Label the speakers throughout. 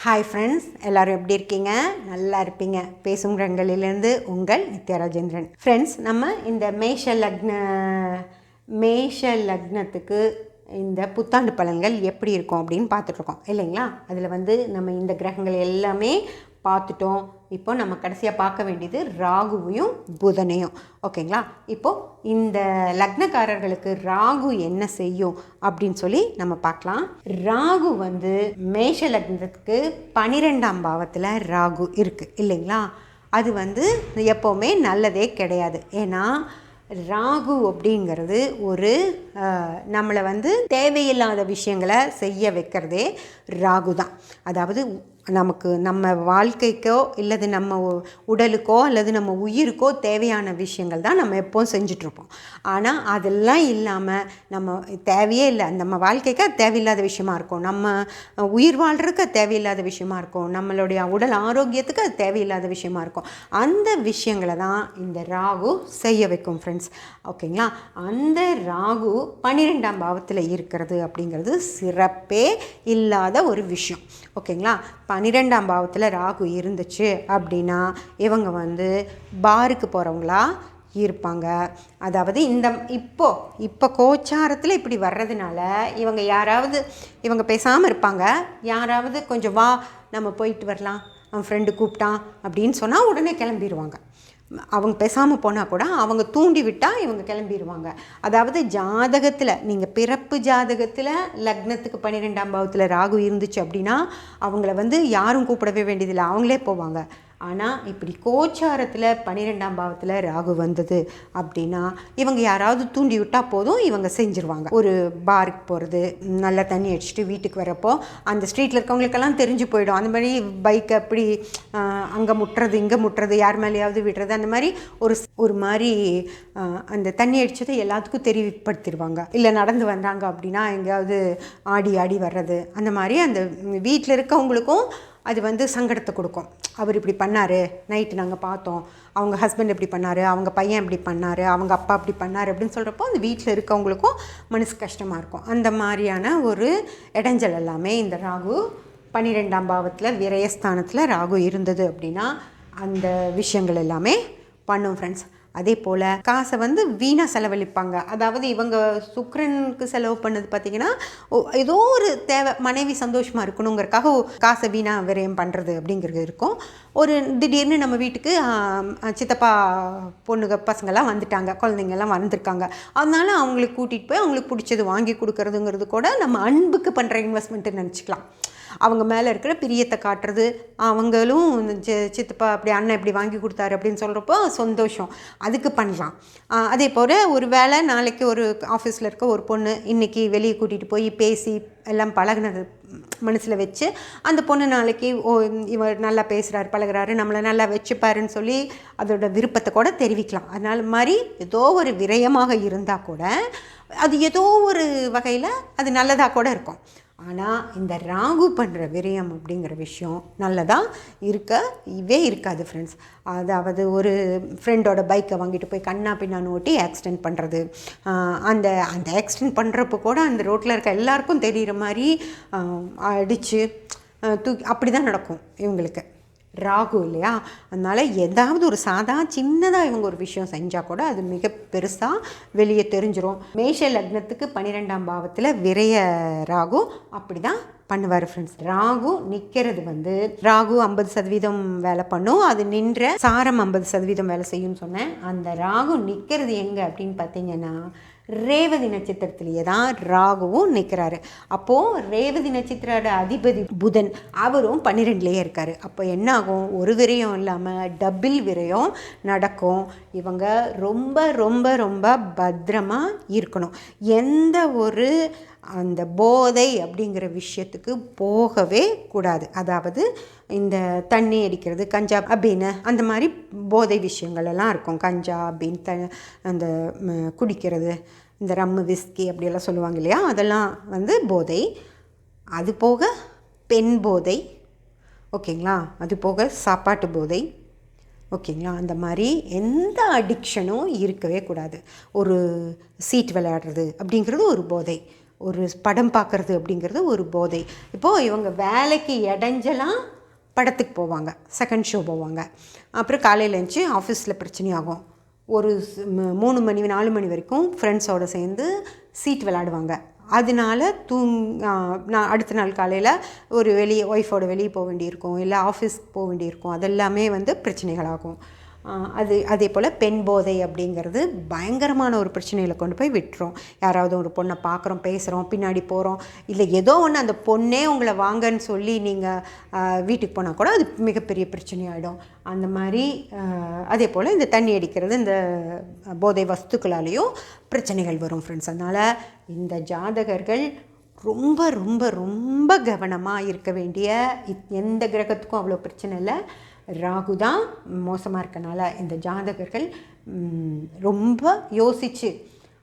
Speaker 1: Hi friends, எல்லோரும் எப்படி இருக்கீங்க? நல்லா இருப்பீங்க. பேசும் ரங்களிலிருந்து உங்கள் நித்யா ராஜேந்திரன். ஃப்ரெண்ட்ஸ், நம்ம இந்த மேஷ லக்னத்துக்கு இந்த புத்தாண்டு பலன்கள் எப்படி இருக்கும் அப்படின்னு பார்த்துட்ருக்கோம் இல்லைங்களா? அதில் நம்ம இந்த கிரகங்கள் எல்லாமே பார்த்துட்டோம். இப்போ நம்ம கடைசியாக பார்க்க வேண்டியது ராகுவையும் புதனையும். ஓகேங்களா? இப்போது இந்த லக்னக்காரர்களுக்கு ராகு என்ன செய்யும் அப்படின்னு சொல்லி நம்ம பார்க்கலாம். ராகு மேஷ லக்னத்துக்கு 12ஆம் பாவத்தில் ராகு இருக்குது இல்லைங்களா? அது எப்போவுமே நல்லதே கிடையாது. ஏன்னா ராகு அப்படிங்கிறது ஒரு நம்மளை தேவையில்லாத விஷயங்களை செய்ய வைக்கிறதே ராகு தான். அதாவது நம்ம வாழ்க்கைக்கோ இல்லது நம்ம உடலுக்கோ அல்லது நம்ம உயிருக்கோ தேவையான விஷயங்கள் தான் நம்ம எப்போவும் செஞ்சிட்ருப்போம். ஆனால் அதெல்லாம் இல்லாமல் நம்ம தேவையே இல்லை, நம்ம வாழ்க்கைக்கு அது தேவையில்லாத விஷயமா இருக்கும், நம்ம உயிர் வாழ்கிறதுக்கு அது தேவையில்லாத விஷயமா இருக்கும், நம்மளுடைய உடல் ஆரோக்கியத்துக்கு அது தேவையில்லாத விஷயமா இருக்கும். அந்த விஷயங்களை தான் இந்த ராகு செய்ய வைக்கும் ஃப்ரெண்ட்ஸ். ஓகேங்களா? அந்த ராகு 12ஆம் பாவத்தில் இருக்கிறது அப்படிங்கிறது சிறப்பே இல்லாத ஒரு விஷயம். ஓகேங்களா? 12ஆம் பாவத்தில் ராகு இருந்துச்சு அப்படின்னா இவங்க பாருக்கு போகிறவங்களா இருப்பாங்க. அதாவது இப்போ கோச்சாரத்தில் இப்படி வர்றதுனால இவங்க பேசாமல் இருப்பாங்க. யாராவது கொஞ்சம் வா நம்ம போயிட்டு வரலாம், அவன் ஃப்ரெண்டு கூப்பிட்டான் அப்படின்னு சொன்னால் உடனே கிளம்பிடுவாங்க. அவங்க பேசாமல் போனால் கூட அவங்க தூண்டி விட்டால் இவங்க கிளம்பிடுவாங்க. அதாவது ஜாதகத்தில், நீங்கள் பிறப்பு ஜாதகத்தில் லக்னத்துக்கு 12ஆம் பாவத்தில் ராகு இருந்துச்சு அப்படின்னா அவங்கள யாரும் கூப்பிடவே வேண்டியதில்லை, அவங்களே போவாங்க. ஆனால் இப்படி கோச்சாரத்தில் 12ஆம் பாவத்தில் ராகு வந்தது அப்படின்னா இவங்க யாராவது தூண்டி விட்டால் போதும், இவங்க செஞ்சுருவாங்க. ஒரு பாருக்கு போகிறது, நல்லா தண்ணி அடிச்சுட்டு வீட்டுக்கு வரப்போ அந்த ஸ்ட்ரீட்டில் இருக்கவங்களுக்கெல்லாம் தெரிஞ்சு போயிடும். அந்த மாதிரி பைக்கை அப்படி அங்கே முட்டுறது இங்கே முட்டுறது, யார் மேலேயாவது விடுறது, அந்த மாதிரி ஒரு மாதிரி அந்த தண்ணி அடித்ததை எல்லாத்துக்கும் தெரியப்படுத்திடுவாங்க. இல்லை நடந்து வந்தாங்க அப்படின்னா எங்கேயாவது ஆடி வர்றது, அந்த மாதிரி அந்த வீட்டில் இருக்கவங்களுக்கும் அது சங்கடத்தை கொடுக்கும். அவர் இப்படி பண்ணார், நைட்டு நாங்கள் பார்த்தோம், அவங்க ஹஸ்பண்ட் இப்படி பண்ணார், அவங்க பையன் இப்படி பண்ணார், அவங்க அப்பா இப்படி பண்ணார் அப்படின்னு சொல்கிறப்போ அந்த வீட்டில் இருக்கவங்களுக்கும் மனசு கஷ்டமாக இருக்கும். அந்த மாதிரியான ஒரு இடைஞ்சல் எல்லாமே இந்த ராகு 12ஆம் பாவத்தில் விரயஸ்தானத்தில் ராகு இருந்தது அப்படின்னா அந்த விஷயங்கள் எல்லாமே பண்ணும் ஃப்ரெண்ட்ஸ். அதே போல் காசை வீணாக செலவழிப்பாங்க. அதாவது இவங்க சுக்கிரனுக்கு செலவு பண்ணது பார்த்திங்கன்னா ஏதோ ஒரு தேவை, மனைவி சந்தோஷமாக இருக்கணுங்கிறதுக்காக காசை வீணாக விரயம் பண்ணுறது அப்படிங்கிறது இருக்கும். ஒரு திடீர்னு நம்ம வீட்டுக்கு சித்தப்பா பசங்கள்லாம் வந்துட்டாங்க, குழந்தைங்கள்லாம் வந்திருக்காங்க, அதனால அவங்களுக்கு கூட்டிகிட்டு போய் அவங்களுக்கு பிடிச்சது வாங்கி கொடுக்குறதுங்கிறது கூட நம்ம அன்புக்கு பண்ணுற இன்வெஸ்ட்மெண்ட்டுன்னு நினச்சிக்கலாம். அவங்க மேலே இருக்கிற பிரியத்தை காட்டுறது, அவங்களும் சித்தப்பா அப்படி அண்ணன் இப்படி வாங்கி கொடுத்தாரு அப்படின்னு சொல்கிறப்போ சந்தோஷம், அதுக்கு பண்ணலாம். அதே போல் ஒரு வேளை நாளைக்கு ஒரு ஆஃபீஸில் இருக்க ஒரு பொண்ணு இன்றைக்கி வெளியே கூட்டிகிட்டு போய் பேசி எல்லாம் பழகினது மனசில் வச்சு அந்த பொண்ணு நாளைக்கு இவர் நல்லா பேசுகிறாரு பழகிறாரு, நம்மளை நல்லா வச்சுப்பாருன்னு சொல்லி அதோட விருப்பத்தை கூட தெரிவிக்கலாம். அதனால மாதிரி ஏதோ ஒரு விரயமாக இருந்தால் கூட அது ஏதோ ஒரு வகையில் அது நல்லதாக கூட இருக்கும். ஆனால் இந்த ராகு பண்ணுற விரயம் அப்படிங்கிற விஷயம் நல்லதாக இருக்காது ஃப்ரெண்ட்ஸ். அதாவது ஒரு ஃப்ரெண்டோட பைக்கை வாங்கிட்டு போய் கண்ணா பின்னான்னு ஓட்டி ஆக்சிடெண்ட் பண்ணுறது, அந்த ஆக்சிடெண்ட் பண்ணுறப்போ கூட அந்த ரோட்டில் இருக்க எல்லாருக்கும் தெரிகிற மாதிரி அடித்து தூக்கி அப்படி தான் நடக்கும் இவங்களுக்கு, ராகு இல்லையா? அதனால் ஏதாவது ஒரு சின்னதாக இவங்க ஒரு விஷயம் செஞ்சால் கூட அது மிக பெருசாக வெளியே தெரிஞ்சிடும். மேஷ லக்னத்துக்கு 12ஆம் பாவத்தில் விரைய ராகு அப்படி தான் பண்ணுவார் ஃப்ரெண்ட்ஸ். ராகு நிற்கிறது ராகு 50% வேலை பண்ணும், அது நின்ற சாரம் 50% வேலை செய்யும்னு சொன்னேன். அந்த ராகு நிற்கிறது எங்கே அப்படின்னு பார்த்தீங்கன்னா ரேவதி நட்சத்திரத்திலேயே தான் ராகுவும் நிற்கிறாரு. அப்போது ரேவதி நட்சத்திரோட அதிபதி புதன் அவரும் 12லேயே இருக்கார். அப்போ என்ன ஆகும்? ஒரு விரயம் இல்லாமல் டபுள் விரயம் நடக்கும். இவங்க ரொம்ப ரொம்ப ரொம்ப பத்திரமாக இருக்கணும். எந்த ஒரு அந்த போதை அப்படிங்கிற விஷயத்துக்கு போகவே கூடாது. அதாவது இந்த தண்ணி அடிக்கிறது, கஞ்சா அப்படின்னு அந்த மாதிரி போதை விஷயங்கள் எல்லாம் இருக்கும். கஞ்சா அப்படின்னு அந்த குடிக்கிறது, இந்த ரம்மு விஸ்கி அப்படியெல்லாம் சொல்லுவாங்க இல்லையா, அதெல்லாம் போதை. அது போக பெண் போதை, ஓகேங்களா? அது போக சாப்பாட்டு போதை, ஓகேங்களா? அந்த மாதிரி எந்த அடிக்ஷனும் இருக்கவே கூடாது. ஒரு சீட் விளையாடுறது அப்படிங்கிறது ஒரு போதை, ஒரு படம் பார்க்குறது அப்படிங்கிறது ஒரு போதை. இப்போது இவங்க வேலைக்கு இடைஞ்சலாம் படத்துக்கு போவாங்க, செகண்ட் ஷோ போவாங்க. அப்புறம் காலையில் எழுந்துச்சி ஆஃபீஸில் பிரச்சனையாகும். ஒரு 3 மணி 4 மணி வரைக்கும் ஃப்ரெண்ட்ஸோடு சேர்ந்து சீட் விளையாடுவாங்க. அதனால நான் அடுத்த நாள் காலையில் ஒரு ஒய்ஃபோட வெளியே போக வேண்டியிருக்கும், இல்லை ஆஃபீஸ்க்கு போக வேண்டியிருக்கும். அதெல்லாமே வந்து பிரச்சனைகளாகும். அதே போல் பெண் போதை அப்படிங்கிறது பயங்கரமான ஒரு பிரச்சனையில் கொண்டு போய் விட்டுரும். யாராவது ஒரு பொண்ணை பார்க்குறோம், பேசுகிறோம், பின்னாடி போகிறோம், இல்லை ஏதோ ஒன்று அந்த பொண்ணே உங்களை வாங்கன்னு சொல்லி நீங்கள் வீட்டுக்கு போனால் கூட அது மிகப்பெரிய பிரச்சனையாகிடும். அந்த மாதிரி அதே போல் இந்த தண்ணி அடிக்கிறது, இந்த போதை வஸ்துக்களாலேயும் பிரச்சனைகள் வரும் ஃப்ரெண்ட்ஸ். அதனால் இந்த ஜாதகர்கள் ரொம்ப ரொம்ப ரொம்ப கவனமாக இருக்க வேண்டிய, எந்த கிரகத்துக்கும் அவ்வளோ பிரச்சனை இல்லை, ராகு தான் மோசமாக இருக்கனால இந்த ஜாதகர்கள் ரொம்ப யோசிச்சு,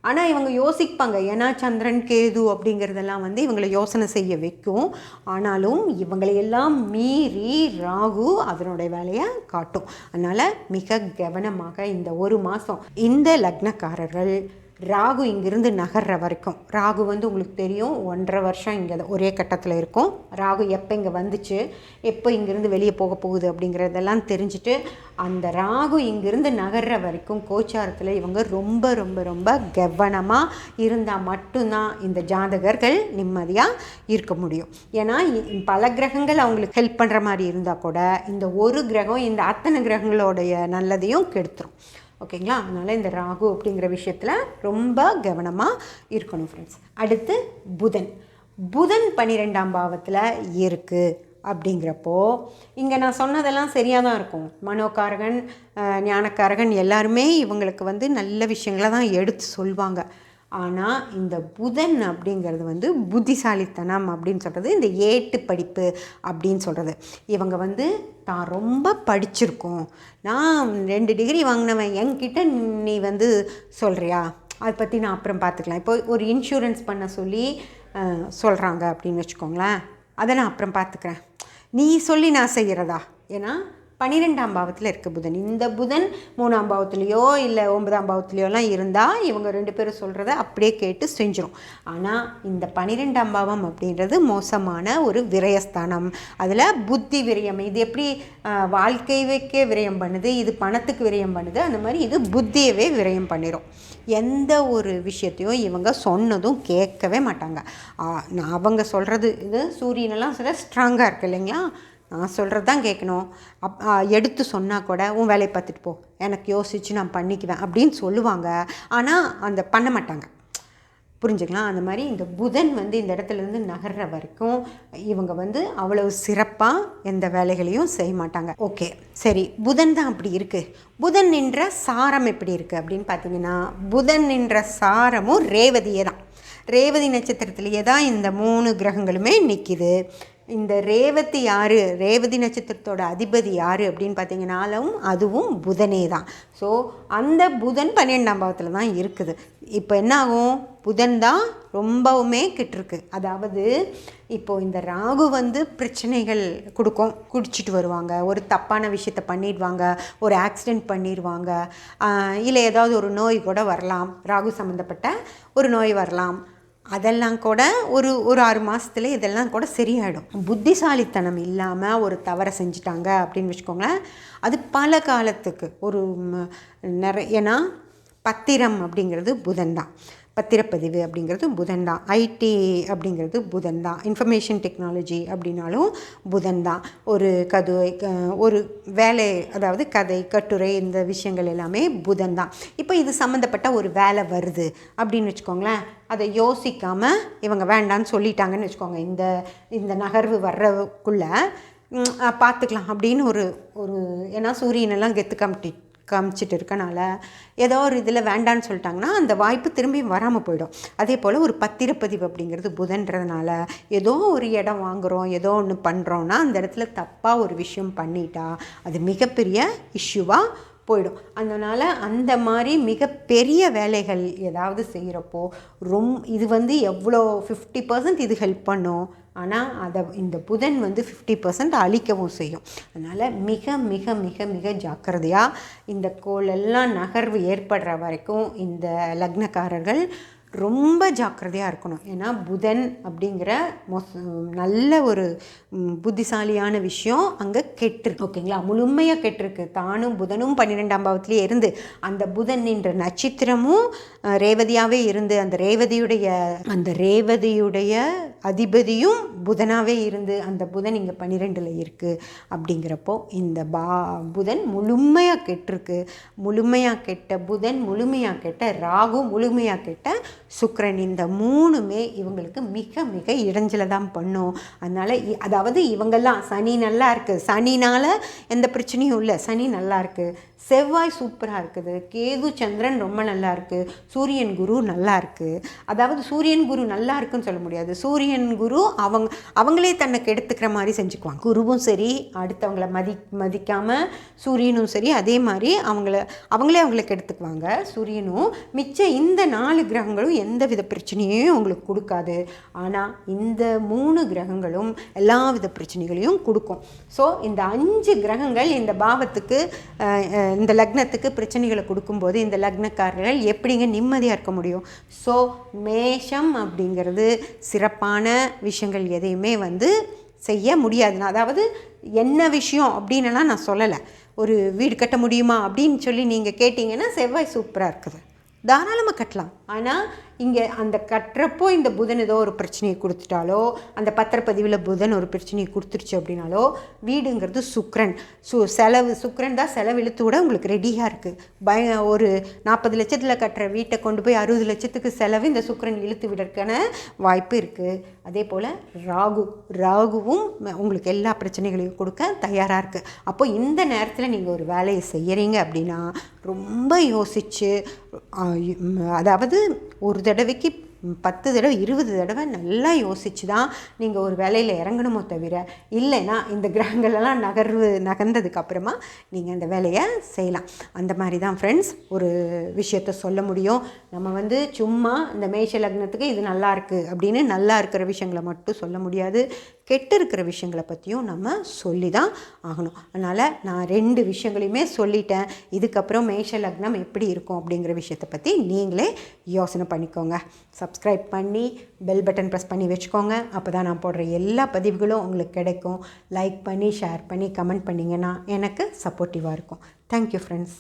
Speaker 1: ஆனால் இவங்க யோசிப்பாங்க. ஏன்னா சந்திரன் கேது அப்படிங்கிறதெல்லாம் வந்து இவங்களை யோசனை செய்ய வைக்கும். ஆனாலும் இவங்களையெல்லாம் மீறி ராகு அதனுடைய வேலையை காட்டும். அதனால் மிக கவனமாக இந்த ஒரு மாதம் இந்த லக்னக்காரர்கள் ராகு இங்கிருந்து நகர்ற வரைக்கும், ராகு வந்து உங்களுக்கு தெரியும் 1.5 வருஷம் இங்கே ஒரே கட்டத்தில் இருக்கும். ராகு எப்போ இங்கே வந்துச்சு, எப்போ இங்கேருந்து வெளியே போக போகுது அப்படிங்கிறதெல்லாம் தெரிஞ்சுட்டு அந்த ராகு இங்கிருந்து நகர்ற வரைக்கும் கோச்சாரத்தில் இவங்க ரொம்ப ரொம்ப ரொம்ப கவனமாக இருந்தால் மட்டும்தான் இந்த ஜாதகர்கள் நிம்மதியாக இருக்க முடியும். ஏன்னா பல கிரகங்கள் அவங்களுக்கு ஹெல்ப் பண்ணுற மாதிரி இருந்தால் கூட இந்த ஒரு கிரகம் இந்த அத்தனை கிரகங்களோடைய நல்லதையும் கெடுத்துரும். ஓகேங்களா? அதனால் இந்த ராகு அப்படிங்கிற விஷயத்தில் ரொம்ப கவனமாக இருக்கணும் ஃப்ரெண்ட்ஸ். அடுத்து புதன். 12ஆம் பாவத்தில் இருக்குது அப்படிங்கிறப்போ இங்கே நான் சொன்னதெல்லாம் சரியாக தான் இருக்கும். மனோகாரகன், ஞானக்காரகன் எல்லாருமே இவங்களுக்கு வந்து நல்ல விஷயங்களை தான் எடுத்து சொல்லுவாங்க. ஆனால் இந்த புதன் அப்படிங்கிறது வந்து புத்திசாலித்தனம் அப்படின்னு சொல்கிறது, இந்த ஏட்டு படிப்பு அப்படின்னு சொல்கிறது. இவங்க வந்து தான் ரொம்ப படிச்சிருக்கோம், நான் 2 டிகிரி வாங்கினவன், என்கிட்ட நீ வந்து சொல்கிறியா, அதை பற்றி நான் அப்புறம் பார்த்துக்கலாம். இப்போ ஒரு இன்சூரன்ஸ் பண்ண சொல்லி சொல்கிறாங்க அப்படின்னு வச்சுக்கோங்களேன், அதை நான் அப்புறம் பார்த்துக்கிறேன், நீ சொல்லி நான் செய்கிறதா? ஏன்னா 12ஆம் பாவத்தில் இருக்க புதன். இந்த புதன் 3ஆம் பாவத்துலேயோ இல்லை 9ஆம் பாவத்துலேயோலாம் இருந்தால் இவங்க 2 பேரும் சொல்கிறத அப்படியே கேட்டு செஞ்சிடும். ஆனால் இந்த 12ஆம் பாவம் அப்படின்றது மோசமான ஒரு விரயஸ்தானம். அதில் புத்தி விரயம். இது எப்படி வாழ்க்கைக்கே விரயம் பண்ணுது, இது பணத்துக்கு விரயம் பண்ணுது, அந்த மாதிரி இது புத்தியவே விரயம் பண்ணிடும். எந்த ஒரு விஷயத்தையும் இவங்க சொன்னதும் கேட்கவே மாட்டாங்க. அவங்க சொல்கிறது, இது சூரியனெல்லாம் சில ஸ்ட்ராங்காக இருக்குது இல்லைங்களா, நான் சொல்கிறது தான் கேட்கணும். எடுத்து சொன்னால் கூட உன் வேலையை பார்த்துட்டு போ, எனக்கு யோசித்து நான் பண்ணிக்குவேன் அப்படின்னு சொல்லுவாங்க. ஆனால் அந்த பண்ண மாட்டாங்க. புரிஞ்சுக்கலாம்? அந்த மாதிரி இந்த புதன் வந்து இந்த இடத்துலேருந்து நகர்ற வரைக்கும் இவங்க வந்து அவ்வளவு சிறப்பாக எந்த வேலைகளையும் செய்ய மாட்டாங்க. ஓகே, சரி, புதன் தான் அப்படி இருக்குது. புதன் நின்ற சாரம் எப்படி இருக்குது அப்படின்னு பார்த்தீங்கன்னா, புதன் நின்ற சாரமும் ரேவதியே தான். ரேவதி நட்சத்திரத்திலேயே தான் இந்த 3 கிரகங்களுமே நிற்கிது. இந்த ரேவதி யார், ரேவதி நட்சத்திரத்தோட அதிபதி யார் அப்படின்னு பார்த்தீங்கன்னாலும் அதுவும் புதனே தான். ஸோ அந்த புதன் 12ஆம் பாவத்தில் தான் இருக்குது. இப்போ என்ன ஆகும், புதன் தான் ரொம்பவுமே கெட்டிருக்கு. அதாவது இப்போது இந்த ராகு வந்து பிரச்சனைகள் கொடுக்கும், குடிச்சிட்டு வருவாங்க, ஒரு தப்பான விஷயத்த பண்ணிடுவாங்க, ஒரு ஆக்சிடெண்ட் பண்ணிடுவாங்க, இல்லை ஏதாவது ஒரு நோய் கூட வரலாம், ராகு சம்மந்தப்பட்ட ஒரு நோய் வரலாம். அதெல்லாம் கூட ஒரு 6 மாதத்துல இதெல்லாம் கூட சரியாயிடும். புத்திசாலித்தனம் இல்லாமல் ஒரு தவறை செஞ்சிட்டாங்க அப்படின்னு வச்சுக்கோங்களேன், அது பல காலத்துக்கு ஒரு ஏன்னா பத்திரம் அப்படிங்கிறது புதன் தான், பத்திரப்பதிவு அப்படிங்கிறது புதன் தான், ஐடி அப்படிங்கிறது புதன் தான், இன்ஃபர்மேஷன் டெக்னாலஜி அப்படின்னாலும் புதன் தான். ஒரு வேலை, அதாவது கதை, கட்டுரை, இந்த விஷயங்கள் எல்லாமே புதன் தான். இப்போ இது சம்மந்தப்பட்ட ஒரு வேலை வருது அப்படின்னு வச்சுக்கோங்களேன், அதை யோசிக்காமல் இவங்க வேண்டான்னு சொல்லிட்டாங்கன்னு வச்சுக்கோங்க, இந்த நகர்வு வர்றதுக்குள்ளே பார்த்துக்கலாம் அப்படின்னு ஒரு ஏன்னா சூரியனெல்லாம் கெத்து காமிச்சிட்டு இருக்கனால ஏதோ ஒரு இதில் வேண்டான்னு சொல்லிட்டாங்கன்னா அந்த வாய்ப்பு திரும்பி வராமல் போயிடும். அதே போல் ஒரு பத்திரப்பதிவு அப்படிங்கிறது புதன்றதுனால ஏதோ ஒரு இடம் வாங்குகிறோம், ஏதோ ஒன்று பண்ணுறோன்னா அந்த இடத்துல தப்பாக ஒரு விஷயம் பண்ணிட்டா அது மிகப்பெரிய இஷ்யூவாக போயிடும். அதனால் அந்த மாதிரி மிகப்பெரிய வேலைகள் ஏதாவது செய்கிறப்போ இது வந்து எவ்வளோ 50% இது ஹெல்ப் பண்ணும், ஆனால் அதை இந்த புதன் வந்து 50% அழிக்கவும் செய்யும். அதனால் மிக மிக மிக மிக ஜாக்கிரதையாக இந்த கோளெல்லாம் நகர்வு ஏற்படுற வரைக்கும் இந்த லக்னக்காரர்கள் ரொம்ப ஜாக்கிரதையாக இருக்கணும். ஏன்னா புதன் அப்படிங்கிற நல்ல ஒரு புத்திசாலியான விஷயம் அங்கே கெட்டிருக்கு. ஓகேங்களா, முழுமையாக கெட்டிருக்கு. தானும் புதனும் 12ஆம் பாவத்திலே இருந்து அந்த புதன் என்ற நட்சத்திரமும் ரேவதியாகவே இருந்து அந்த ரேவதியுடைய அதிபதியும் புதனாகவே இருந்து அந்த புதன் இங்கே 12ல் இருக்குது. அப்படிங்கிறப்போ இந்த புதன் முழுமையாக கெட்டிருக்கு. முழுமையாக கெட்ட புதன், முழுமையாக கெட்ட ராகு, முழுமையாக கெட்ட சுக்கிரன், இந்த மூணுமே இவங்களுக்கு மிக மிக இடைஞ்சலை தான் பண்ணும். அதனால் அதாவது இவங்கெல்லாம் சனி நல்லா இருக்குது, சனினால் எந்த பிரச்சனையும் இல்லை, சனி நல்லா இருக்குது, செவ்வாய் சூப்பராக இருக்குது, கேது சந்திரன் ரொம்ப நல்லா இருக்குது, சூரியன் குரு நல்லா இருக்குது. அதாவது சூரியன் குரு நல்லா இருக்குன்னு சொல்ல முடியாது, சூரியன் குரு அவங்களே தன்னை கெடுத்துக்கிற மாதிரி செஞ்சுக்குவாங்க. குருவும் சரி அடுத்தவங்களை மதிக்காமல் சூரியனும் சரி அதே மாதிரி அவங்களே கெடுத்துக்குவாங்க. சூரியனும் மிச்ச இந்த 4 கிரகங்களும் எந்த வித பிரச்சனையும் அவங்களுக்கு கொடுக்காது. ஆனால் இந்த 3 கிரகங்களும் எல்லா வித பிரச்சனைகளையும் கொடுக்கும். ஸோ இந்த 5 கிரகங்கள் இந்த பாவத்துக்கு இந்த லக்னத்துக்கு பிரச்சனைகளை கொடுக்கும்போது இந்த லக்னக்காரர்கள் எப்படிங்க நிம்மதியாக இருக்க முடியும்? ஸோ மேஷம் அப்படிங்கிறது சிறப்பான விஷயங்கள் எதையுமே செய்ய முடியாதுன்னா, அதாவது என்ன விஷயம் அப்படின்னுலாம் நான் சொல்லலை. ஒரு வீடு கட்ட முடியுமா அப்படின்னு சொல்லி நீங்கள் கேட்டிங்கன்னா செவ்வாய் சூப்பராக இருக்குது, தாராளமாக கட்டலாம். ஆனால் இங்கே அந்த கட்டுறப்போ இந்த புதன் ஏதோ ஒரு பிரச்சனையை கொடுத்துட்டாலோ, அந்த பத்திரப்பதிவில் புதன் ஒரு பிரச்சனையை கொடுத்துருச்சு அப்படின்னாலோ, வீடுங்கிறது சுக்கிரன், சுக்கிரன் தான் செலவு இழுத்து விட உங்களுக்கு ரெடியாக இருக்குது. ஒரு 40 லட்சத்தில் கட்டுற வீட்டை கொண்டு போய் 60 லட்சத்துக்கு செலவு இந்த சுக்கிரன் இழுத்து விடறதுக்கான வாய்ப்பு இருக்குது. அதே போல் ராகுவும் உங்களுக்கு எல்லா பிரச்சனைகளையும் கொடுக்க தயாராக இருக்குது. அப்போ இந்த நேரத்தில் நீங்கள் ஒரு வேலையை செய்கிறீங்க அப்படின்னா ரொம்ப யோசித்து, அதாவது ஒரு தடவைக்கு 10 தடவை 20 தடவை நல்லா யோசித்து தான் நீங்கள் ஒரு வேலையில் இறங்கணுமோ தவிர, இல்லைன்னா இந்த கிரகங்களெல்லாம் நகர்ந்ததுக்கப்புறமா நீங்கள் அந்த வேலையை செய்யலாம். அந்த மாதிரி தான் ஃப்ரெண்ட்ஸ் ஒரு விஷயத்த சொல்ல முடியும். நம்ம சும்மா இந்த மேஷ லக்னத்துக்கு இது நல்லா இருக்குது அப்படின்னு நல்லா இருக்கிற விஷயங்களை மட்டும் சொல்ல முடியாது, கெட்டு இருக்கிற விஷயங்களை பற்றியும் நம்ம சொல்லி தான் ஆகணும். அதனால் நான் 2 விஷயங்களையுமே சொல்லிட்டேன். இதுக்கப்புறம் மேஷ லக்னம் எப்படி இருக்கும் அப்படிங்கிற விஷயத்தை பற்றி நீங்களே யோசனை பண்ணிக்கோங்க. சப்ஸ்கிரைப் பண்ணி பெல் பட்டன் ப்ரெஸ் பண்ணி வச்சுக்கோங்க. அப்போ தான் நான் போடுற எல்லா பதிவுகளும் உங்களுக்கு கிடைக்கும். லைக் பண்ணி ஷேர் பண்ணி கமெண்ட் பண்ணிங்கன்னா எனக்கு சப்போர்ட்டிவாக இருக்கும். Thank you friends.